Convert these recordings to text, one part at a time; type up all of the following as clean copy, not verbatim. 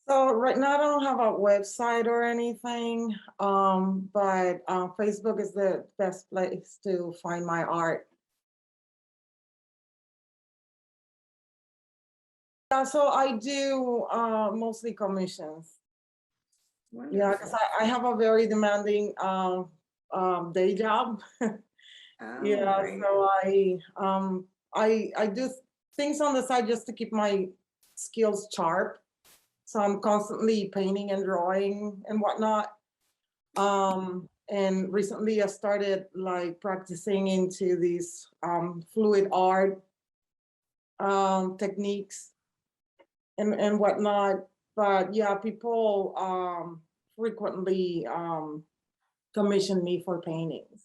So right now I don't have a website or anything, but Facebook is the best place to find my art. Yeah, so I do mostly commissions. Yeah, because Wonderful. I have a very demanding day job. Oh, Yeah, great. so I do things on the side just to keep my skills sharp. So I'm constantly painting and drawing and whatnot. And recently I started like practicing into these fluid art techniques and whatnot. But yeah, people frequently commission me for paintings.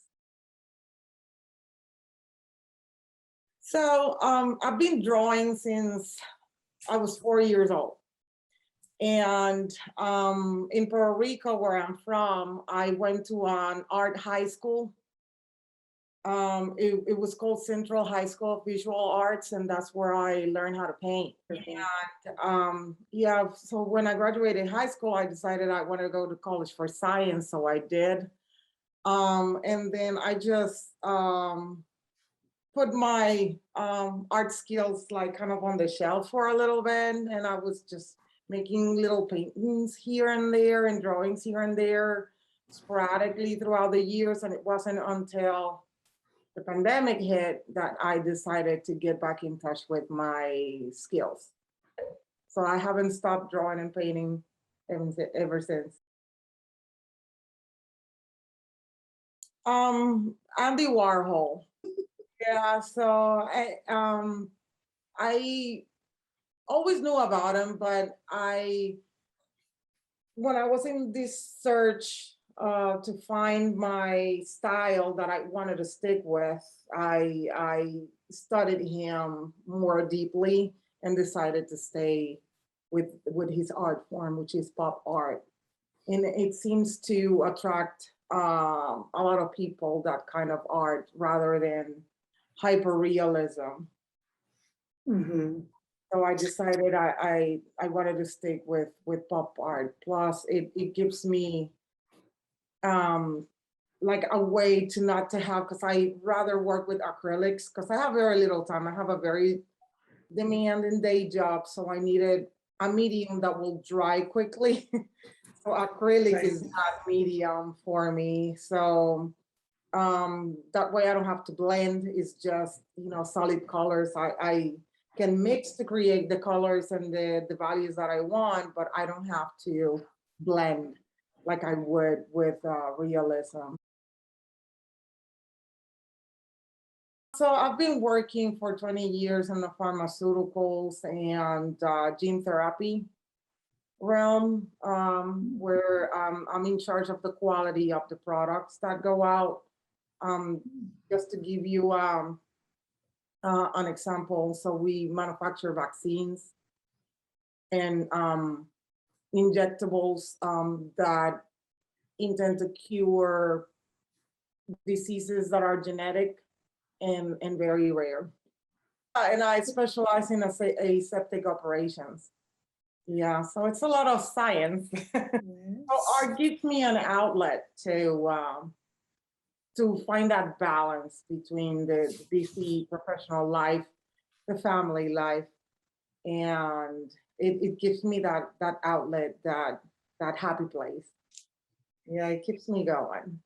So I've been drawing since I was 4 years old. And in Puerto Rico, where I'm from, I went to an art high school. It was called Central High School of Visual Arts, and that's where I learned how to paint. Mhm. And yeah, so when I graduated high school, I decided I wanted to go to college for science, so I did. And then I just put my art skills like kind of on the shelf for a little bit, and I was just making little paintings here and there and drawings here and there sporadically throughout the years. And it wasn't until the pandemic hit that I decided to get back in touch with my skills. So I haven't stopped drawing and painting ever since. Andy Warhol. Yeah, so I always knew about him, but when I was in this search to find my style that I wanted to stick with, I studied him more deeply and decided to stay with his art form, which is pop art. And it seems to attract a lot of people, that kind of art, rather than hyper realism. Mhm. So I decided I wanted to stick with pop art. Plus, it gives me um, like a way to not to have, because I rather work with acrylics because I have very little time. I have a very demanding day job, so I needed a medium that will dry quickly. So acrylic Right. is that medium for me. So that way I don't have to blend. It's just, solid colors. I can mix to create the colors and the values that I want, but I don't have to blend like I would with realism. So I've been working for 20 years in the pharmaceuticals and gene therapy realm, where I'm in charge of the quality of the products that go out. Um, just to give you an example, so we manufacture vaccines and injectables that intend to cure diseases that are genetic and very rare. And I specialize in aseptic operations. Yeah, so it's a lot of science. So Yes. art gives me an outlet to find that balance between the busy professional life, the family life, and it gives me that outlet, that happy place. Yeah, it keeps me going.